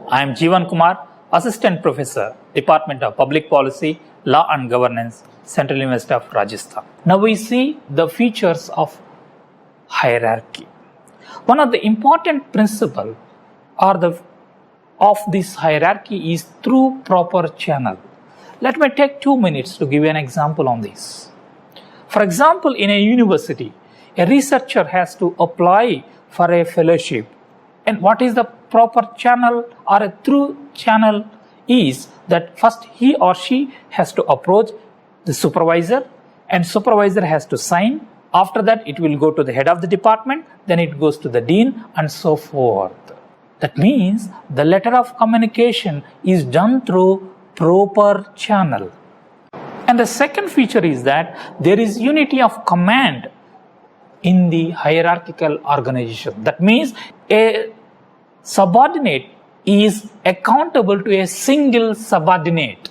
I am Jeevan Kumar, Assistant Professor, Department of Public Policy, Law and Governance, Central University of Rajasthan. Now we see the features of hierarchy. One of the important principles of this hierarchy is through proper channel. Let me take 2 minutes to give you an example on this. For example, in a university, a researcher has to apply for a fellowship. And what is the proper channel or a through channel is that first he or she has to approach the supervisor and supervisor has to sign. After that, it will go to the head of the department, then it goes to the dean and so forth. That means the letter of communication is done through proper channel. And the second feature is that there is unity of command in the hierarchical organization. That means a subordinate is accountable to a single subordinate.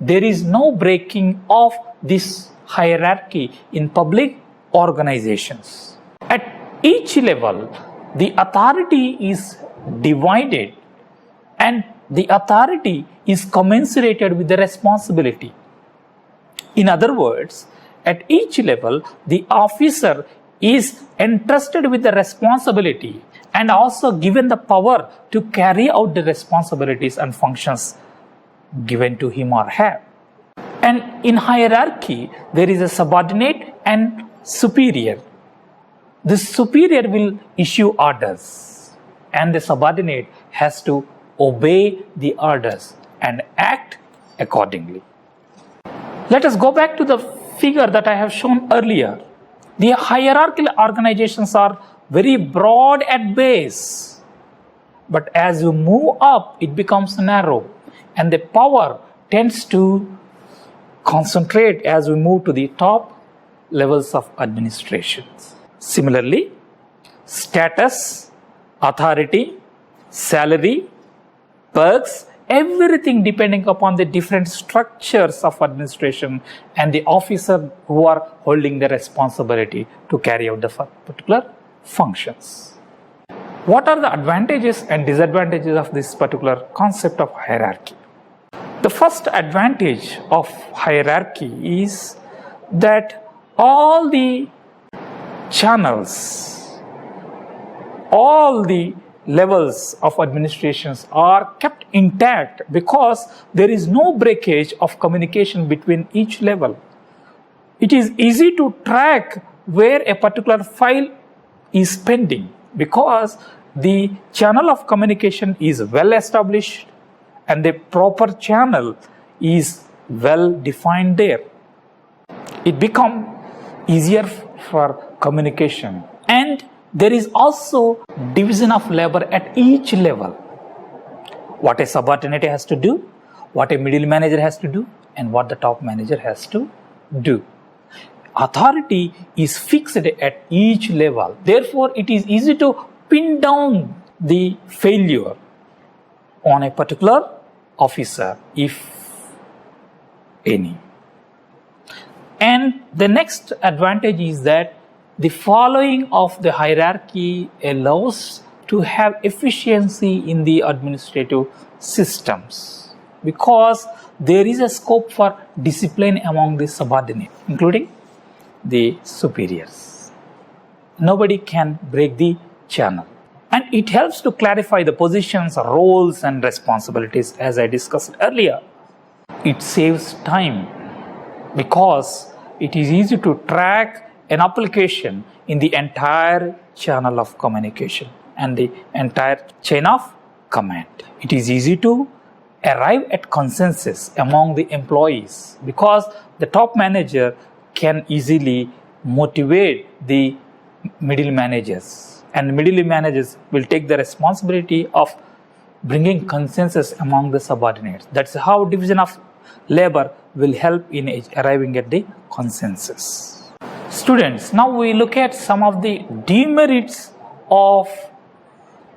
There is no breaking of this hierarchy in public organizations. At each level, the authority is divided and the authority is commensurated with the responsibility. In other words, at each level, the officer is entrusted with the responsibility and also given the power to carry out the responsibilities and functions given to him or her. And in hierarchy, there is a subordinate and superior. The superior will issue orders and the subordinate has to obey the orders and act accordingly. Let us go back to the figure that I have shown earlier. The hierarchical organizations are very broad at base, but as you move up, it becomes narrow, and the power tends to concentrate as we move to the top levels of administration. Similarly, status, authority, salary, perks, everything depending upon the different structures of administration and the officer who are holding the responsibility to carry out the particular functions. What are the advantages and disadvantages of this particular concept of hierarchy? The first advantage of hierarchy is that all the channels, all the levels of administrations are kept intact because there is no breakage of communication between each level. It is easy to track where a particular file is pending because the channel of communication is well established and the proper channel is well defined there. It becomes easier for communication, and there is also division of labor at each level. What a subordinate has to do, what a middle manager has to do, and what the top manager has to do. Authority is fixed at each level. Therefore, it is easy to pin down the failure on a particular officer, if any. And the next advantage is that the following of the hierarchy allows to have efficiency in the administrative systems because there is a scope for discipline among the subordinates, including the superiors. Nobody can break the channel. And it helps to clarify the positions, roles, and responsibilities as I discussed earlier. It saves time because it is easy to track an application in the entire channel of communication and the entire chain of command. It is easy to arrive at consensus among the employees because the top manager can easily motivate the middle managers, and middle managers will take the responsibility of bringing consensus among the subordinates. That's how division of labor will help in arriving at the consensus. Students, now we look at some of the demerits of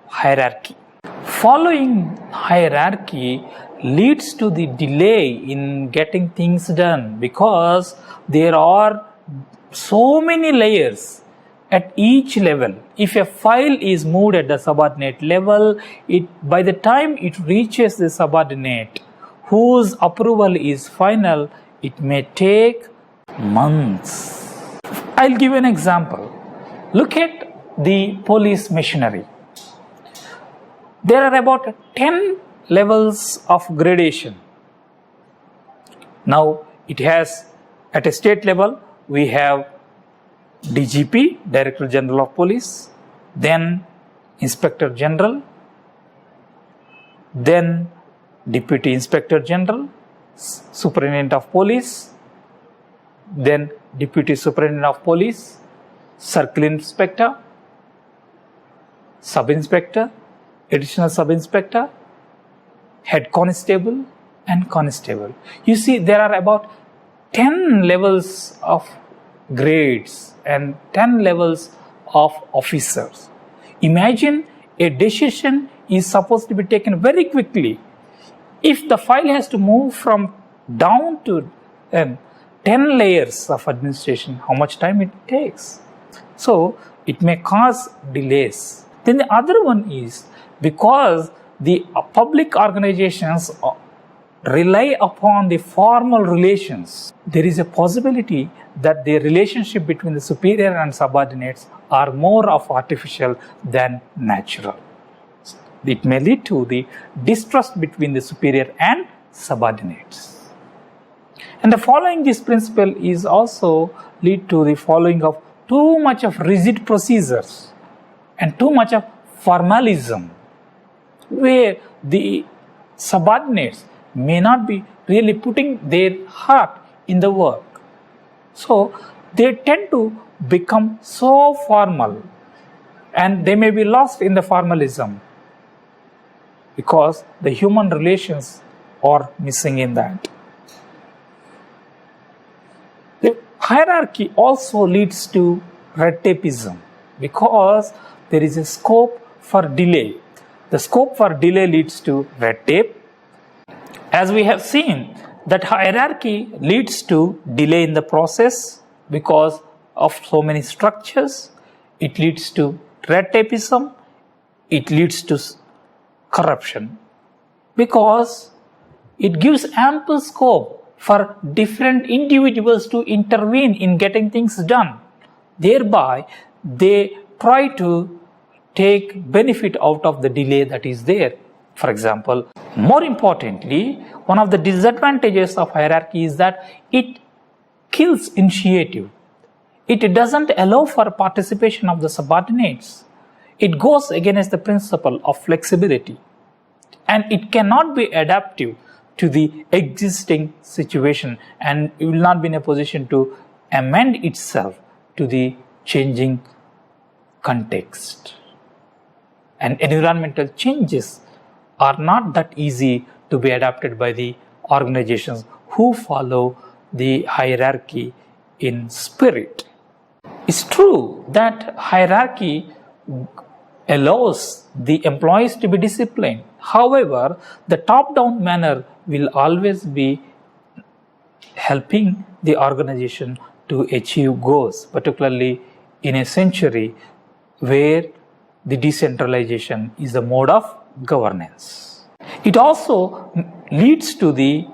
hierarchy. Following hierarchy leads to the delay in getting things done because there are so many layers at each level. If a file is moved at the subordinate level, by the time it reaches the subordinate whose approval is final, it may take months. I'll give an example. Look at the police machinery. There are about 10 levels of gradation. Now, it has, at a state level, we have DGP, Director General of Police, then Inspector General, then Deputy Inspector General, Superintendent of Police, then Deputy Superintendent of Police, Circle Inspector, Sub Inspector, Additional Sub Inspector, Head Constable, and Constable. You see, there are about 10 levels of grades and 10 levels of officers. Imagine a decision is supposed to be taken very quickly. If the file has to move from down to 10 layers of administration, how much time it takes? So, it may cause delays. Then the other one is because the public organizations rely upon the formal relations, there is a possibility that the relationship between the superior and subordinates are more of artificial than natural. It may lead to the distrust between the superior and subordinates. And the following this principle is also lead to the following of too much of rigid procedures and too much of formalism, where the subordinates may not be really putting their heart in the work. So, they tend to become so formal and they may be lost in the formalism because the human relations are missing in that. The hierarchy also leads to red tapeism because there is a scope for delay. The scope for delay leads to red tape. As we have seen, that hierarchy leads to delay in the process because of so many structures. It leads to red tapeism. It leads to corruption because it gives ample scope for different individuals to intervene in getting things done. Thereby, they try to take benefit out of the delay that is there. For example, more importantly, one of the disadvantages of hierarchy is that it kills initiative. It doesn't allow for participation of the subordinates. It goes against the principle of flexibility. And it cannot be adaptive to the existing situation and it will not be in a position to amend itself to the changing context. And environmental changes are not that easy to be adapted by the organizations who follow the hierarchy in spirit. It's true that hierarchy allows the employees to be disciplined. However, the top-down manner will always be helping the organization to achieve goals, particularly in a century where the decentralization is the mode of governance. It also leads to the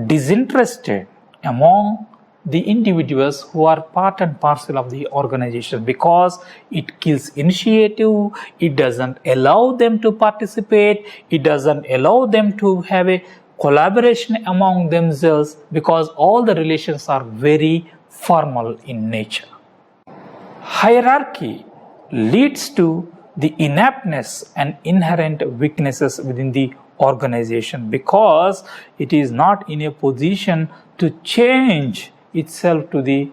disinterested among the individuals who are part and parcel of the organization because it kills initiative, it doesn't allow them to participate, it doesn't allow them to have a collaboration among themselves because all the relations are very formal in nature. Hierarchy leads to the inaptness and inherent weaknesses within the organization because it is not in a position to change itself to the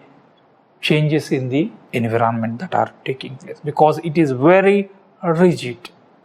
changes in the environment that are taking place because it is very rigid.